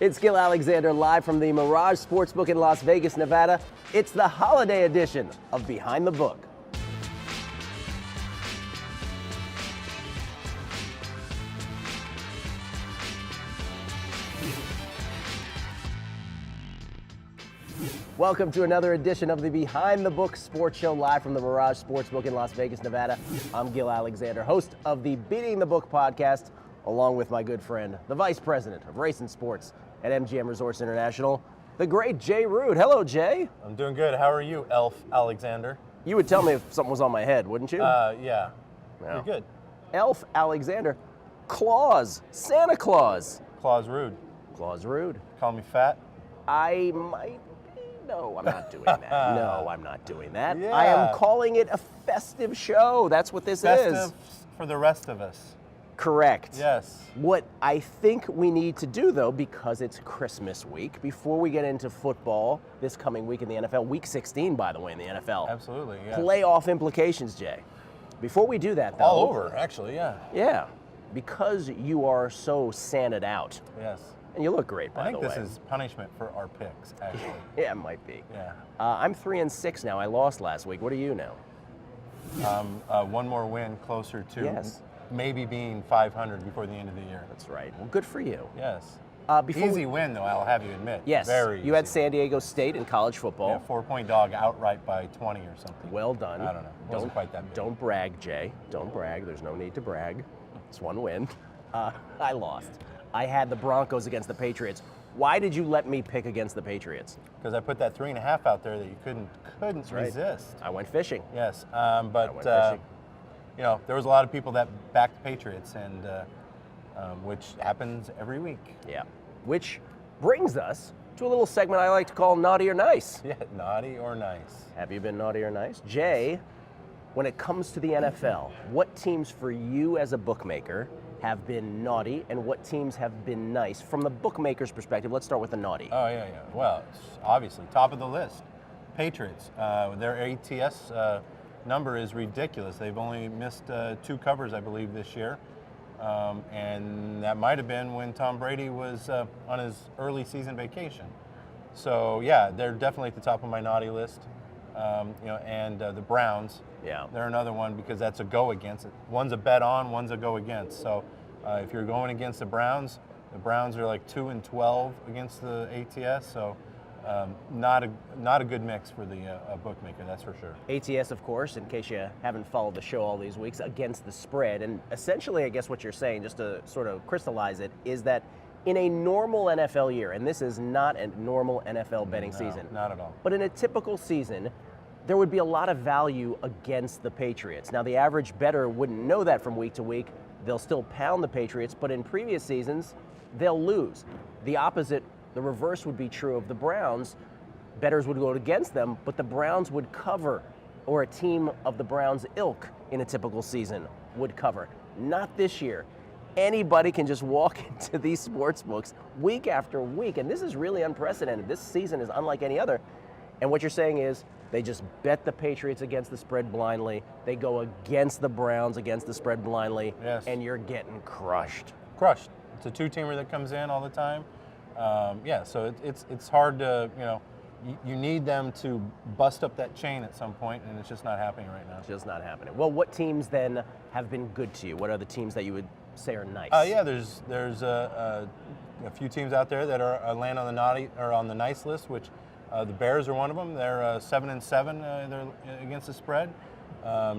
It's Gil Alexander live from the Mirage Sportsbook in Las Vegas, Nevada. It's the holiday edition of Behind the Book. Welcome to another edition of the Behind the Book Sports Show live from the Mirage Sportsbook in Las Vegas, Nevada. I'm Gil Alexander, host of the Beating the Book podcast, along with my good friend, the Vice President of Race and Sports at MGM Resorts International, the great Jay Root. Hello, Jay. I'm doing good. How are you, Elf Alexander? You would tell me if something was on my head, wouldn't you? Yeah. No. You're good. Elf Alexander. Claus. Santa Claus. Claus Rude. Claus Rude. Call me fat? I might be. No, I'm not doing that. No, I'm not doing that. Yeah. I am calling it a festive show. That's what this is. Festive for the rest of us. Correct. Yes. What I think we need to do, though, because it's Christmas week, before we get into football this coming week in the NFL, week 16, by the way, in the NFL. Absolutely, yeah. Playoff implications, Jay. Before we do that, though. All over, actually, yeah. Yeah. Because you are so Sana'd out. Yes. And you look great, by the way. I think this is punishment for our picks, actually. Yeah, it might be. Yeah. I'm 3-6 now. I lost last week. What are you now? One more win closer to Yes. maybe being 500 before the end of the year. That's right. Well, good for you. Yes. Before Easy win, though, I'll have you admit. Yes. Very You had easy. San Diego State in college football. Yeah, 4-point dog outright by 20 or something. Well done. I don't know. It wasn't quite that big. Don't brag, Jay. Don't brag. There's no need to brag. It's one win. I lost. I had the Broncos against the Patriots. Why did you let me pick against the Patriots? Because I put that 3.5 out there that you couldn't right. resist. I went fishing. Yes, I went but fishing. you know, there was a lot of people that backed the Patriots, and which happens every week. Yeah. Which brings us to a little segment I like to call Naughty or Nice. Yeah, naughty or nice. Have you been naughty or nice? Jay, when it comes to the NFL, what teams for you as a bookmaker have been naughty and what teams have been nice? From the bookmaker's perspective, let's start with the naughty. Oh yeah. Well, it's obviously top of the list. Patriots. Their ATS number is ridiculous. They've only missed 2 covers, I believe, this year. And that might have been when Tom Brady was on his early season vacation. So yeah, they're definitely at the top of my naughty list. And the Browns. Yeah. They're another one because that's a go against. One's a bet on, one's a go against. So if you're going against the Browns are like 2-12 against the ATS. So not a good mix for the bookmaker, that's for sure. ATS, of course, in case you haven't followed the show all these weeks, against the spread. And essentially, I guess what you're saying, just to sort of crystallize it, is that in a normal NFL year, and this is not a normal NFL betting season. Not at all. But in a typical season, there would be a lot of value against the Patriots. Now, the average bettor wouldn't know that from week to week. They'll still pound the Patriots, but in previous seasons, they'll lose. The opposite, the reverse would be true of the Browns. Bettors would go against them, but the Browns would cover, or a team of the Browns' ilk in a typical season would cover. Not this year. Anybody can just walk into these sports books week after week, and this is really unprecedented. This season is unlike any other. And what you're saying is they just bet the Patriots against the spread blindly. They go against the Browns against the spread blindly, Yes. and you're getting crushed. Crushed. It's a 2-teamer that comes in all the time. So it's hard to, you need them to bust up that chain at some point, and it's just not happening right now. It's just not happening. Well, what teams then have been good to you? What are the teams that you would say are nice? Yeah, there's a few teams out there that are land on the naughty or on the nice list, which the Bears are one of them. They're 7-7. They're against the spread.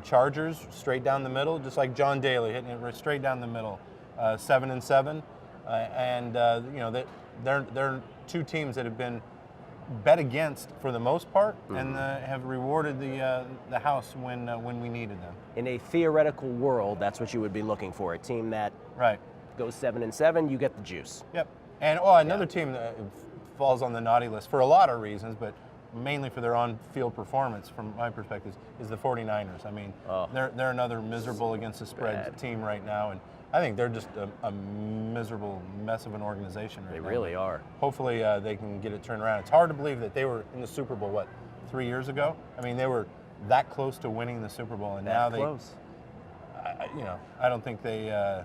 Chargers straight down the middle, just like John Daly hitting it straight down the middle. 7-7, they're 2 teams that have been bet against for the most part, and have rewarded the house when we needed them. In a theoretical world, that's what you would be looking for. A team that Right. goes 7-7, you get the juice. Yep. And another team that falls on the naughty list for a lot of reasons, but mainly for their on-field performance, from my perspective, is the 49ers. I mean, they're another miserable against the spread team right now, and I think they're just a miserable mess of an organization right now. They really are. Hopefully they can get it turned around. It's hard to believe that they were in the Super Bowl, 3 years ago? I mean, they were that close to winning the Super Bowl, and now close. I don't think they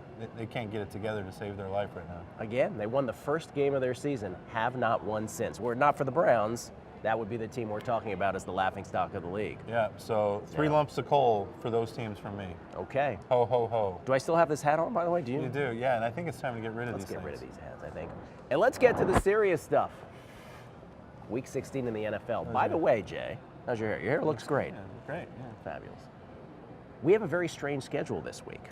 can't get it together to save their life right now. Again, they won the first game of their season, have not won since. Were it not for the Browns, that would be the team we're talking about as the laughingstock of the league. Yeah, so 3 lumps of coal for those teams from me. Okay. Ho, ho, ho. Do I still have this hat on, by the way? Do you? You do, yeah, and I think it's time to get rid of Let's these get things. rid of these hats, I think. And let's get to the serious stuff. Week 16 in the NFL. By the way, Jay, how's your hair? Your hair looks great. Yeah, great, yeah. Fabulous. We have a very strange schedule this week.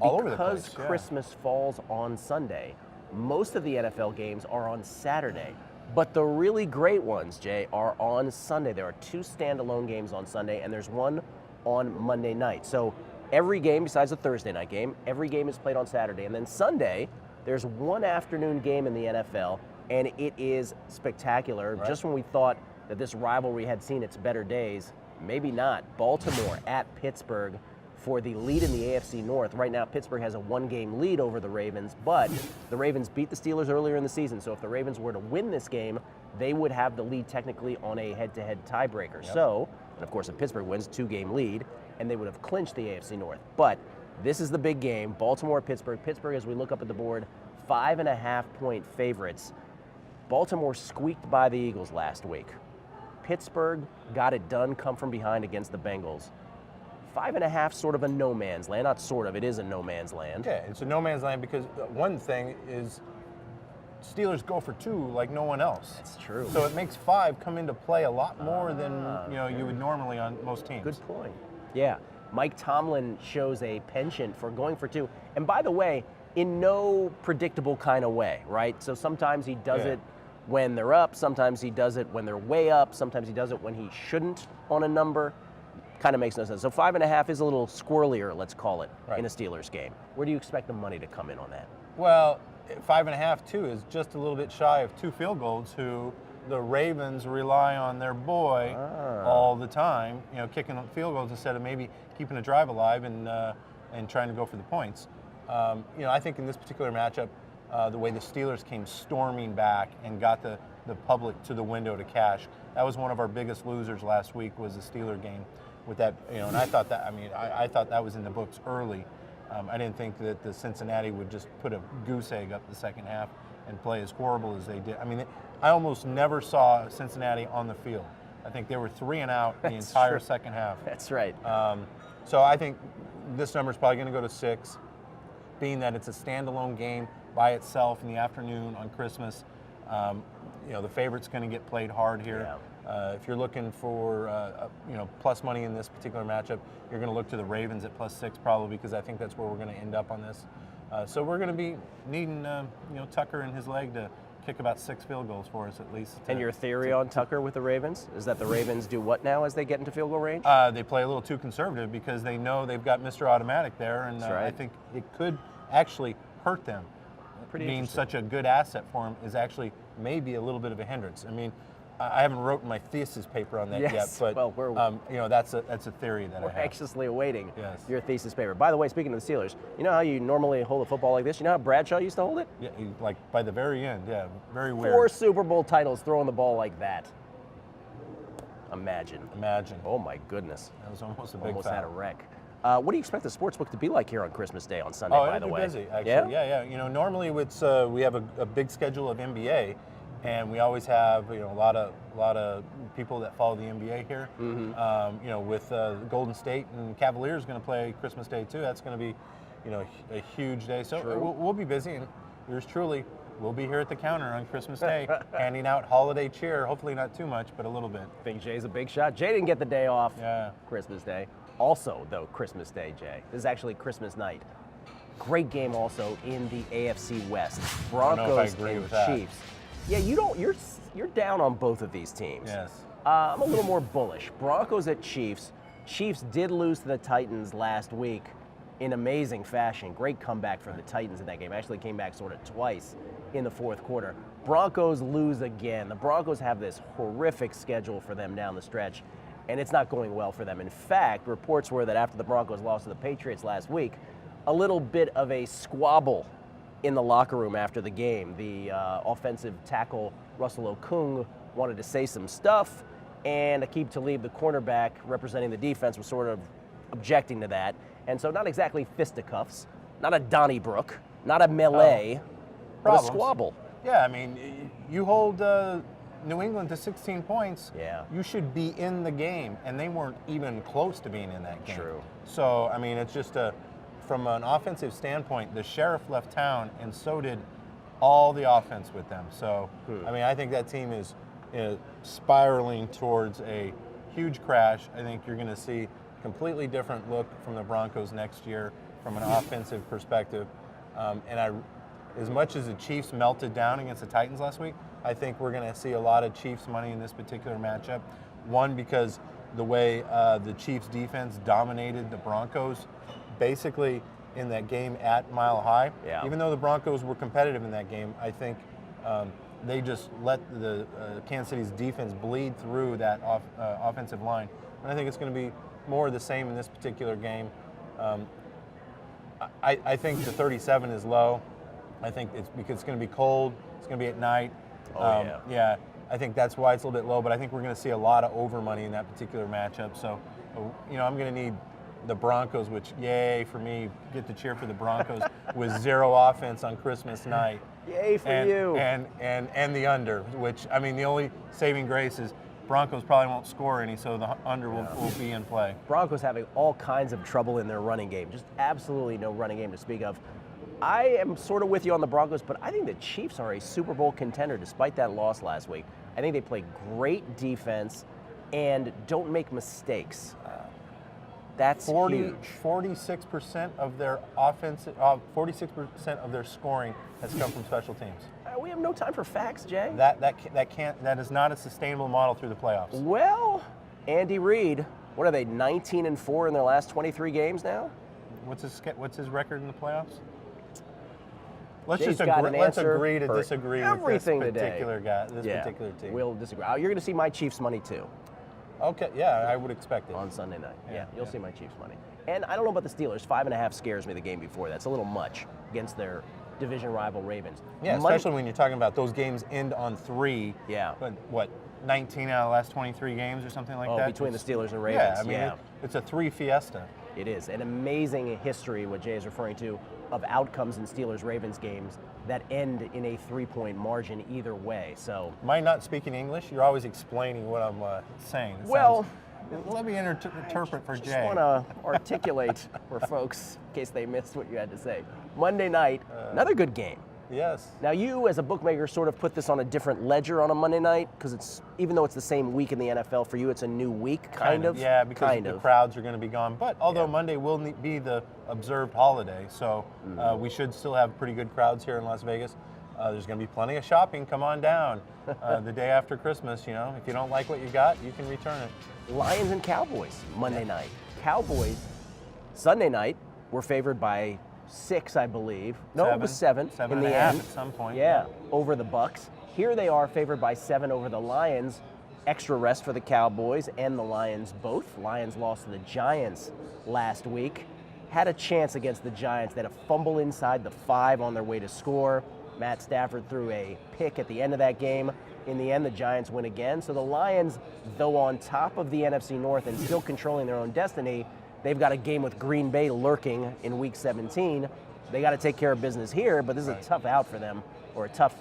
All over the place, Because yeah. Christmas falls on Sunday, most of the NFL games are on Saturday. But the really great ones, Jay, are on Sunday. There are 2 standalone games on Sunday, and there's one on Monday night. So every game, besides the Thursday night game, every game is played on Saturday. And then Sunday, there's one afternoon game in the NFL, and it is spectacular. Right. Just when we thought that this rivalry had seen its better days, maybe not. Baltimore at Pittsburgh for the lead in the AFC North. Right now, Pittsburgh has a 1-game lead over the Ravens, but the Ravens beat the Steelers earlier in the season. So if the Ravens were to win this game, they would have the lead technically on a head-to-head tiebreaker. Yep. So, and of course, if Pittsburgh wins, 2-game lead, and they would have clinched the AFC North. But this is the big game, Baltimore-Pittsburgh. Pittsburgh, as we look up at the board, 5.5-point favorites. Baltimore squeaked by the Eagles last week. Pittsburgh got it done, come from behind against the Bengals. 5.5, sort of a no man's land. Not sort of, it is a no man's land. Yeah, it's a no man's land because one thing is Steelers go for 2 like no one else. That's true. So it makes 5 come into play a lot more than you would normally on most teams. Good point. Yeah, Mike Tomlin shows a penchant for going for 2. And by the way, in no predictable kind of way, right? So sometimes he does it when they're up, sometimes he does it when they're way up, sometimes he does it when he shouldn't on a number. Kind of makes no sense. So 5.5 is a little squirrelier, let's call it, in a Steelers game. Where do you expect the money to come in on that? Well, 5.5 too is just a little bit shy of 2 field goals. Who the Ravens rely on their boy all the time, kicking field goals instead of maybe keeping a drive alive and trying to go for the points. I think in this particular matchup, the way the Steelers came storming back and got the public to the window to cash, that was one of our biggest losers last week, was the Steeler game. With that, and I thought that, I thought that was in the books early. I didn't think that the Cincinnati would just put a goose egg up the second half and play as horrible as they did. I almost never saw Cincinnati on the field. I think they were 3 and out the entire second half. That's right. So I think this number is probably going to go to 6, being that it's a standalone game by itself in the afternoon on Christmas. The favorite's going to get played hard here. Yeah. If you're looking for plus money in this particular matchup, you're going to look to the Ravens at +6 probably, because I think that's where we're going to end up on this. So we're going to be needing Tucker and his leg to kick about 6 field goals for us at least. And your theory on Tucker with the Ravens is that the Ravens do what now as they get into field goal range? They play a little too conservative because they know they've got Mr. Automatic there, and That's right. I think it could actually hurt them. Pretty Being interesting. such a good asset for them is actually maybe a little bit of a hindrance. I haven't written my thesis paper on that yet, but that's a theory that I We're have. anxiously awaiting Yes. your thesis paper. By the way, speaking of the Steelers, you know how you normally hold a football like this? You know how Bradshaw used to hold it? Yeah, like by the very end, yeah, very weird. 4 Super Bowl titles throwing the ball like that. Imagine. Oh my goodness. That was almost a big Almost foul. had a wreck. What do you expect the sportsbook to be like here on Christmas Day on Sunday, by the it'll way? be busy, actually. Yeah. Normally we have a big schedule of NBA, and we always have a lot of people that follow the NBA here. Mm-hmm. With Golden State and Cavaliers going to play Christmas Day too. That's going to be a huge day. So we'll be busy, and yours truly will be here at the counter on Christmas Day, handing out holiday cheer. Hopefully not too much, but a little bit. I think Jay's a big shot. Jay didn't get the day off. Yeah. Christmas Day. Also, though, Christmas Day, Jay. This is actually Christmas night. Great game also in the AFC West. Broncos and Chiefs. Yeah, you're down on both of these teams. Yes. I'm a little more bullish. Broncos at Chiefs. Chiefs did lose to the Titans last week in amazing fashion. Great comeback from the Titans in that game. Actually came back sort of twice in the fourth quarter. Broncos lose again. The Broncos have this horrific schedule for them down the stretch, and it's not going well for them. In fact, reports were that after the Broncos lost to the Patriots last week, a little bit of a squabble in the locker room after the game. The offensive tackle, Russell Okung, wanted to say some stuff, and Aqib Talib, the cornerback representing the defense, was sort of objecting to that. And so not exactly fisticuffs, not a Donnybrook, not a melee, but a Problems. squabble. Yeah, I mean, you hold New England to 16 points. Yeah. You should be in the game, and they weren't even close to being in that game. True. So, I mean, it's just from an offensive standpoint, the Sheriff left town, and so did all the offense with them. So, I mean, I think that team is spiraling towards a huge crash. I think you're going to see a completely different look from the Broncos next year from an offensive perspective. As much as the Chiefs melted down against the Titans last week, I think we're going to see a lot of Chiefs money in this particular matchup. One, because the way the Chiefs defense dominated the Broncos basically in that game at Mile High. Yeah. Even though the Broncos were competitive in that game, I think they just let the Kansas City's defense bleed through that offensive line. And I think it's going to be more of the same in this particular game. I think the 37 is low. I think it's because it's going to be cold. It's going to be at night. Yeah, I think that's why it's a little bit low, but I think we're going to see a lot of over money in that particular matchup. So, I'm going to need the Broncos, which, yay for me, get to cheer for the Broncos with zero offense on Christmas night. Yay for you. And the under, which, I mean, the only saving grace is Broncos probably won't score any, so the under will be in play. Broncos having all kinds of trouble in their running game, just absolutely no running game to speak of. I am sort of with you on the Broncos, but I think the Chiefs are a Super Bowl contender despite that loss last week. I think they play great defense and don't make mistakes. That's huge. 46% of their offense, 46% of their scoring has come from special teams. We have no time for facts, Jay. That is not a sustainable model through the playoffs. Well, Andy Reid, what are they, 19-4 in their last 23 games now? What's his record in the playoffs? Let's Jay's just got an let's answer agree to for disagree with this everything particular today. guy, this particular team. We'll disagree. You're going to see my Chiefs money too. Okay, yeah, I would expect it. On Sunday night. Yeah, you'll see my Chiefs money. And I don't know about the Steelers. 5.5 scares me the game before. That's a little much against their division rival Ravens. Yeah, especially when you're talking about those games end on 3. Yeah. But what, 19 out of the last 23 games or something like that? Between the Steelers and Ravens. Yeah, I mean, it's a 3 fiesta. It is. An amazing history, what Jay is referring to, of outcomes in Steelers-Ravens games that end in a 3-point margin either way. So, am I not speaking English? You're always explaining what I'm saying. Let me interpret for Jay. I just want to articulate for folks in case they missed what you had to say. Monday night, another good game. Yes. Now you, as a bookmaker, sort of put this on a different ledger on a Monday night because it's, even though it's the same week in the NFL, for you it's a new week, kind of. Yeah, because the crowds are going to be gone. But although Monday will be the observed holiday, so we should still have pretty good crowds here in Las Vegas. There's going to be plenty of shopping. Come on down. The day after Christmas, if you don't like what you got, you can return it. Lions and Cowboys, Monday night. Cowboys, Sunday night, were favored by 6, I believe. No, it was 7 in the end. At some point. Yeah, over the Bucks. Here they are favored by 7 over the Lions. Extra rest for the Cowboys and the Lions both. Lions lost to the Giants last week. Had a chance against the Giants. They had a fumble inside the 5 on their way to score. Matt Stafford threw a pick at the end of that game. In the end, the Giants win again. So the Lions, though on top of the NFC North and still controlling their own destiny, they've got a game with Green Bay lurking in Week 17. They got to take care of business here, but this is a tough out for them, or a tough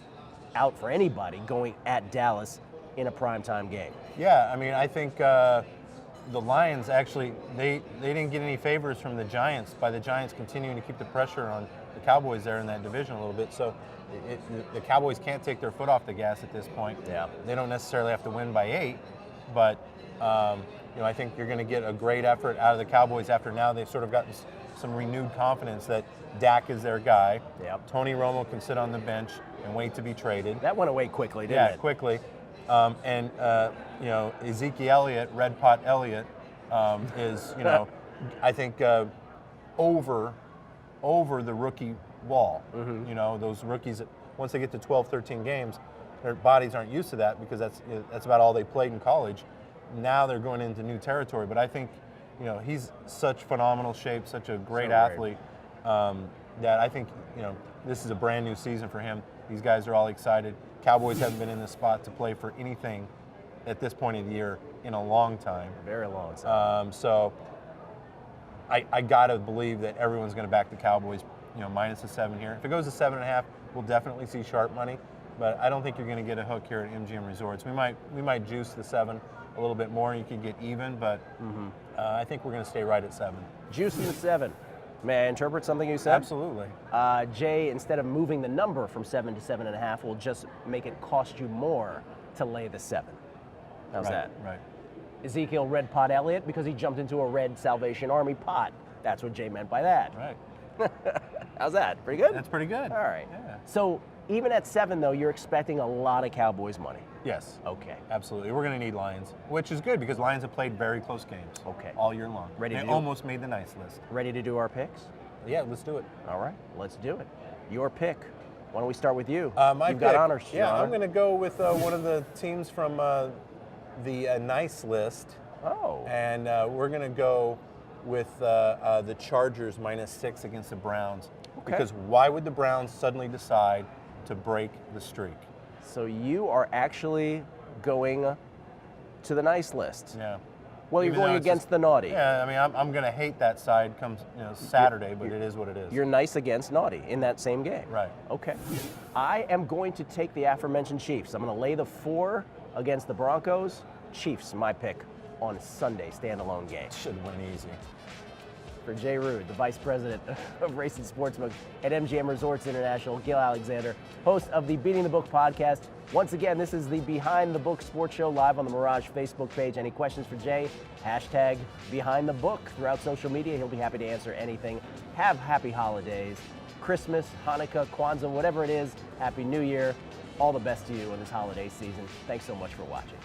out for anybody going at Dallas in a primetime game. Yeah, I mean, I think the Lions actually, they didn't get any favors from the Giants by the Giants continuing to keep the pressure on the Cowboys there in that division a little bit. So the Cowboys can't take their foot off the gas at this point. Yeah. They don't necessarily have to win by 8, but I think you're going to get a great effort out of the Cowboys after now they've sort of gotten some renewed confidence that Dak is their guy. Yep. Tony Romo can sit on the bench and wait to be traded. That went away quickly, didn't it? Yeah, quickly. Ezekiel Elliott, Red Pot Elliott, is, I think over the rookie wall. Mm-hmm. Those rookies, once they get to 12, 13 games, their bodies aren't used to that because that's about all they played in college. Now they're going into new territory. But I think, he's such phenomenal shape, such a great athlete, that I think, this is a brand new season for him. These guys are all excited. Cowboys haven't been in this spot to play for anything at this point of the year in a long time. Very long time. So I gotta believe that everyone's going to back the Cowboys. Minus the 7 here. If it goes to 7.5, we'll definitely see sharp money. But I don't think you're going to get a hook here at MGM Resorts. We might juice the 7 a little bit more. You could get even, but I think we're going to stay right at 7. Juicing the 7. May I interpret something you said? Absolutely. Jay, instead of moving the number from 7 to 7.5, will just make it cost you more to lay the 7. How's that? Right. Ezekiel Red Pot Elliott because he jumped into a red Salvation Army pot. That's what Jay meant by that. Right. How's that? Pretty good? That's pretty good. All right. Yeah. So even at 7, though, you're expecting a lot of Cowboys money. Yes. Okay. Absolutely. We're going to need Lions, which is good because Lions have played very close games. Okay. All year long. They almost made the nice list. Ready to do our picks? Yeah, let's do it. All right. Let's do it. Your pick. Why don't we start with you? My You've pick, got honors. Yeah, Your I'm going to go with one of the teams from the nice list. Oh. And we're going to go with the Chargers -6 against the Browns. Okay. Because why would the Browns suddenly decide to break the streak? So you are actually going to the nice list. Yeah. Well, you're Even though going it's against just- the naughty. Yeah, I mean, I'm going to hate that side come Saturday, but it is what it is. You're nice against naughty in that same game. Right. Okay. I am going to take the aforementioned Chiefs. I'm going to lay the 4 against the Broncos. Chiefs, my pick on Sunday standalone game. Should win easy. For Jay Rude, the Vice President of Race and Sportsbook at MGM Resorts International, Gil Alexander, host of the Beating the Book podcast. Once again, this is the Behind the Book Sports Show live on the Mirage Facebook page. Any questions for Jay? Hashtag Behind the Book throughout social media. He'll be happy to answer anything. Have happy holidays. Christmas, Hanukkah, Kwanzaa, whatever it is. Happy New Year. All the best to you in this holiday season. Thanks so much for watching.